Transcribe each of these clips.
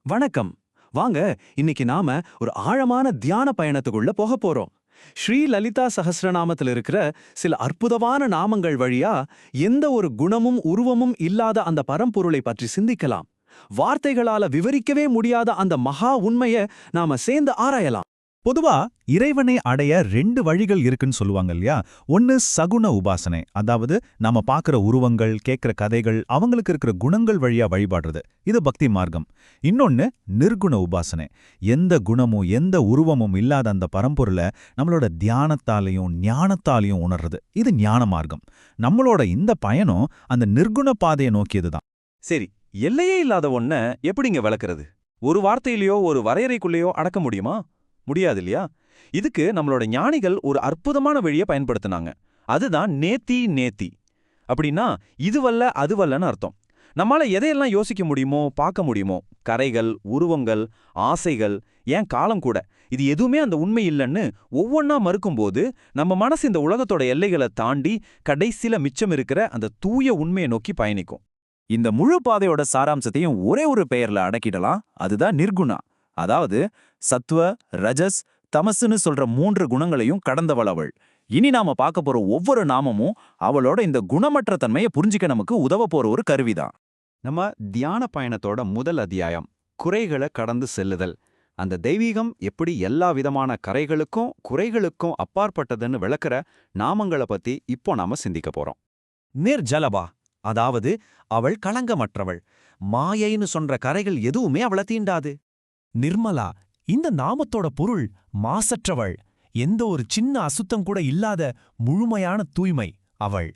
வணக்கம். வாங்க, இன்னைக்கு நாம ஒரு ஆழமான தியான பயணத்துக்குள்ள போக போறோம். ஸ்ரீ லலிதா சஹஸ்ரநாமத்தில் இருக்கிற சில அற்புதமான நாமங்கள் வழியா எந்த ஒரு குணமும் உருவமும் இல்லாத அந்த பரம்பொருளை பற்றி சிந்திக்கலாம். வார்த்தைகளால விவரிக்கவே முடியாத அந்த மகா உண்மையை நாம சேர்ந்து ஆராயலாம். பொதுவா இறைவனை அடைய ரெண்டு வழிகள் இருக்குன்னு சொல்லுவாங்க இல்லையா? ஒன்னு சகுன உபாசனை, அதாவது நாம பார்க்குற உருவங்கள், கேட்குற கதைகள், அவங்களுக்கு இருக்கிற குணங்கள் வழியா வழிபாடுறது, இது பக்தி மார்க்கம். இன்னொன்னு நிர்குண உபாசனை, எந்த குணமும் எந்த உருவமும் இல்லாத அந்த பரம்பொருளை நம்மளோட தியானத்தாலையும் ஞானத்தாலையும் உணர்றது, இது ஞான மார்க்கம். நம்மளோட இந்த பயணம் அந்த நிர்குண பாதையை நோக்கியதுதான். சரி, எல்லையே இல்லாத ஒன்ன எப்படிங்க விளக்குறது? ஒரு வார்த்தையிலயோ ஒரு வரையறைக்குள்ளேயோ அடக்க முடியுமா? முடியாது இல்லையா? இதுக்கு நம்மளோட ஞானிகள் ஒரு அற்புதமான வழியை பயன்படுத்தினாங்க. அதுதான் நேத்தி நேத்தி. அப்படின்னா இதுவல்ல அதுவல்லன்னு அர்த்தம். நம்மால எதையெல்லாம் யோசிக்க முடியுமோ, பார்க்க முடியுமோ, கரைகள், உருவங்கள், ஆசைகள், ஏன் காலம் கூட, இது எதுவுமே அந்த உண்மை இல்லைன்னு ஒவ்வொன்னா மறுக்கும்போது நம்ம மனசு இந்த உலகத்தோட எல்லைகளை தாண்டி கடைசியில மிச்சம் இருக்கிற அந்த தூய உண்மையை நோக்கி பயணிக்கும். இந்த முழு பாதையோட சாராம்சத்தையும் ஒரே ஒரு பெயர்ல அடக்கிடலாம். அதுதான் நிர்குணா. அதாவது சத்வ, ரஜஸ், தமசுன்னு சொல்ற 3 குணங்களையும் கடந்தவள் அவள். இனி நாம பார்க்க போற ஒவ்வொரு நாமமும் அவளோட இந்த குணமற்ற தன்மையை புரிஞ்சிக்க நமக்கு உதவ போற ஒரு கருவிதான். நம்ம தியான பயணத்தோட முதல் அத்தியாயம் குறைகளை கடந்து செல்லுதல். அந்த தெய்வீகம் எப்படி எல்லா விதமான கரைகளுக்கும் குறைகளுக்கும் அப்பாற்பட்டதுன்னு விளக்குற நாமங்களை பத்தி இப்போ நாம சிந்திக்க போறோம். நிர்ஜலபா, அதாவது அவள் களங்கமற்றவள். மாயைன்னு சொல்ற கரைகள் எதுவுமே அவளை தீண்டாது. நிர்மலா, இந்த நாமத்தோட பொருள் மாசற்றவள். எந்த ஒரு சின்ன அசுத்தம் கூட இல்லாத முழுமையான தூய்மை அவள்.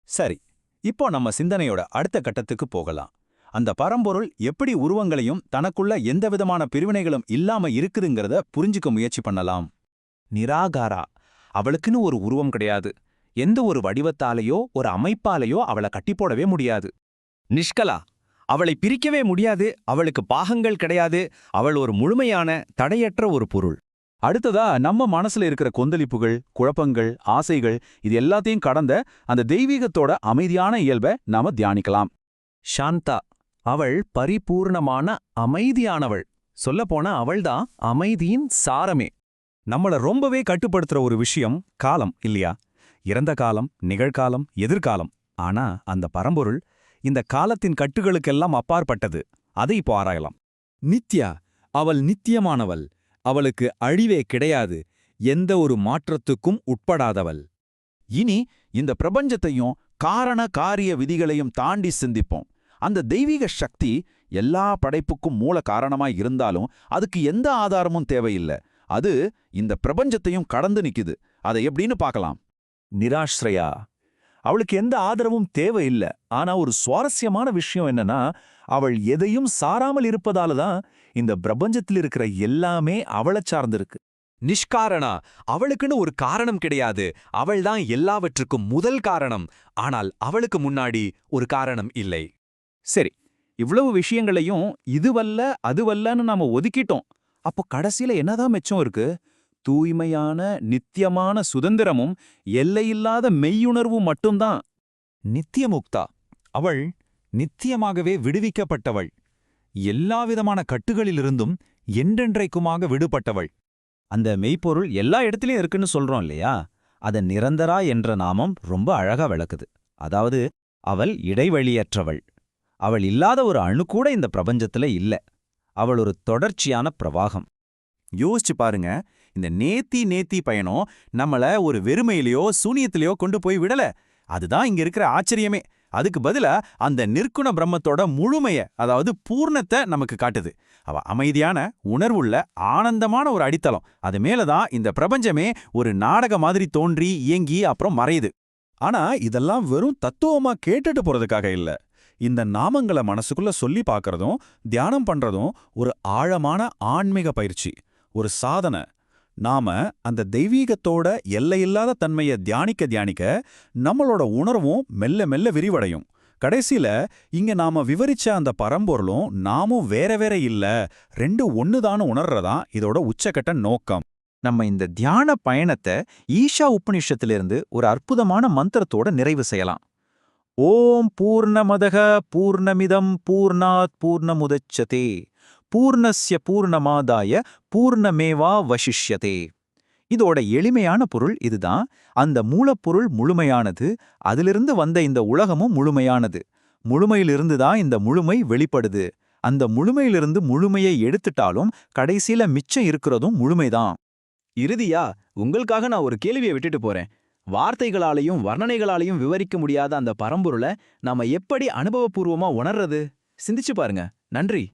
சரி, இப்போ நம்ம சிந்தனையோட அடுத்த கட்டத்துக்கு போகலாம். அந்த பரம்பொருள் எப்படி உருவங்களையும் தனக்குள்ள எந்தவிதமான பிரிவினைகளும் இல்லாம இருக்குதுங்கிறத புரிஞ்சுக்க முயற்சி பண்ணலாம். நிராகாரா, அவளுக்குன்னு ஒரு உருவம் கிடையாது. எந்த ஒரு வடிவத்தாலேயோ ஒரு அமைப்பாலேயோ அவளை கட்டிப்போடவே முடியாது. நிஷ்கலா, அவளை பிரிக்கவே முடியாது. அவளுக்கு பாகங்கள் கிடையாது. அவள் ஒரு முழுமையான தடையற்ற ஒரு பொருள். அடுத்ததா நம்ம மனசுல இருக்கிற கொந்தளிப்புகள், குழப்பங்கள், ஆசைகள், இது எல்லாத்தையும் கடந்த அந்த தெய்வீகத்தோட அமைதியான இயல்பை நாம தியானிக்கலாம். சாந்தா, அவள் பரிபூர்ணமான அமைதியானவள். சொல்லப்போனா அவள்தான் அமைதியின் சாரமே. நம்மள ரொம்பவே கட்டுப்படுத்துற ஒரு விஷயம் காலம் இல்லையா? இறந்த காலம், நிகழ்காலம், எதிர்காலம். ஆனா அந்த பரம்பொருள் இந்த காலத்தின் கட்டுகளுக்கெல்லாம் அப்பாற்பட்டது. அதை இப்போ ஆராயலாம். நித்யா, அவள் நித்தியமானவள். அவளுக்கு அழிவே கிடையாது. எந்த ஒரு மாற்றத்துக்கும் உட்படாதவள். இனி இந்த பிரபஞ்சத்தையும் காரண காரிய விதிகளையும் தாண்டி சிந்திப்போம். அந்த தெய்வீக சக்தி எல்லா படைப்புக்கும் மூல காரணமாய் இருந்தாலும் அதுக்கு எந்த ஆதாரமும் தேவையில்லை. அது இந்த பிரபஞ்சத்தையும் கடந்து நிக்குது. அதை எப்படின்னு பார்க்கலாம். நிராஸ்ரயா, அவளுக்கு எந்த ஆதரவும் தேவையில்லை. ஆனா ஒரு சுவாரஸ்யமான விஷயம் என்னன்னா, அவள் எதையும் சாராமல் இருப்பதால தான் இந்த பிரபஞ்சத்தில் இருக்கிற எல்லாமே அவளை சார்ந்திருக்கு. நிஷ்காரணா, அவளுக்குன்னு ஒரு காரணம் கிடையாது. அவள்தான் எல்லாவற்றுக்கும் முதல் காரணம். ஆனால் அவளுக்கு முன்னாடி ஒரு காரணம் இல்லை. சரி, இவ்வளவு விஷயங்களையும் இதுவல்ல அதுவல்லன்னு நாம ஒதுக்கிட்டோம். அப்போ கடைசியில என்னதான் மிச்சம் இருக்கு? தூய்மையான நித்தியமான சுதந்திரமும் எல்லையில்லாத மெய்யுணர்வும் மட்டும்தான். நித்தியமுக்தா, அவள் நித்தியமாகவே விடுவிக்கப்பட்டவள். எல்லாவிதமான கட்டுகளிலிருந்தும் என்றென்றைக்குமாக விடுபட்டவள். அந்த மெய்ப்பொருள் எல்லா இடத்துலயும் இருக்குன்னு சொல்றோம் இல்லையா? அத நிரந்தரா என்ற நாமம் ரொம்ப அழகா விளக்குது. அதாவது அவள் இடைவெளியற்றவள். அவள் இல்லாத ஒரு அணு கூட இந்த பிரபஞ்சத்துல இல்ல. அவள் ஒரு தொடர்ச்சியான பிரவாகம். யோசிச்சு பாருங்க, இந்த நேத்தி பயணம் நம்மள ஒரு வெறுமையிலையோ சூனியத்திலையோ கொண்டு போய் விடல. அதுதான் இங்க இருக்கிற ஆச்சரியமே. அதுக்கு பதிலா அந்த நிர்குண பிரம்மத்தோட முழுமைய, அதாவது பூர்ணத்தை நமக்கு காட்டுது. அவ அமைதியான உணர்வுள்ள ஆனந்தமான ஒரு அடித்தளம். அது மேலதான் இந்த பிரபஞ்சமே ஒரு நாடக மாதிரி தோன்றி இயங்கி அப்புறம் மறையுது. ஆனா இதெல்லாம் வெறும் தத்துவமா கேட்டுட்டு போறதுக்காக இல்ல. இந்த நாமங்களை மனசுக்குள்ள சொல்லி பார்க்கறதும் தியானம் பண்றதும் ஒரு ஆழமான ஆன்மீக பயிற்சி, ஒரு சாதனை. நாம அந்த தெய்வீகத்தோட எல்லையில்லாத தன்மையை தியானிக்க நம்மளோட உணர்வும் மெல்ல மெல்ல விரிவடையும். கடைசியில இங்க நாம விவரிச்ச அந்த பரம்பொருளும் நாமும் வேற வேற இல்ல, ரெண்டு ஒண்ணுதான்னு உணர்றதான் இதோட உச்சக்கட்ட நோக்கம். நம்ம இந்த தியான பயணத்தை ஈஷா உபநிஷத்திலிருந்து ஒரு அற்புதமான மந்திரத்தோட நிறைவு செய்யலாம். ஓம் பூர்ணமதக பூர்ணமிதம் பூர்ணாத் பூர்ணமுதச்சதே பூர்ணஸ்ய பூர்ணமாதாய பூர்ணமேவா வசிஷ்யதே. இதோட எளிமையான பொருள் இதுதான். அந்த மூலப்பொருள் முழுமையானது, அதிலிருந்து வந்த இந்த உலகமும் முழுமையானது. முழுமையிலிருந்து தான் இந்த முழுமை வெளிப்படுது. அந்த முழுமையிலிருந்து முழுமையை எடுத்துட்டாலும் கடைசியில மிச்சம் இருக்கிறதும் முழுமைதான். இறுதியா உங்களுக்காக நான் ஒரு கேள்வியை விட்டுட்டு போறேன். வார்த்தைகளாலையும் வர்ணனைகளாலையும் விவரிக்க முடியாத அந்த பரம்பொருளை நாம எப்படி அனுபவபூர்வமா உணர்றது? சிந்திச்சு பாருங்க. நன்றி.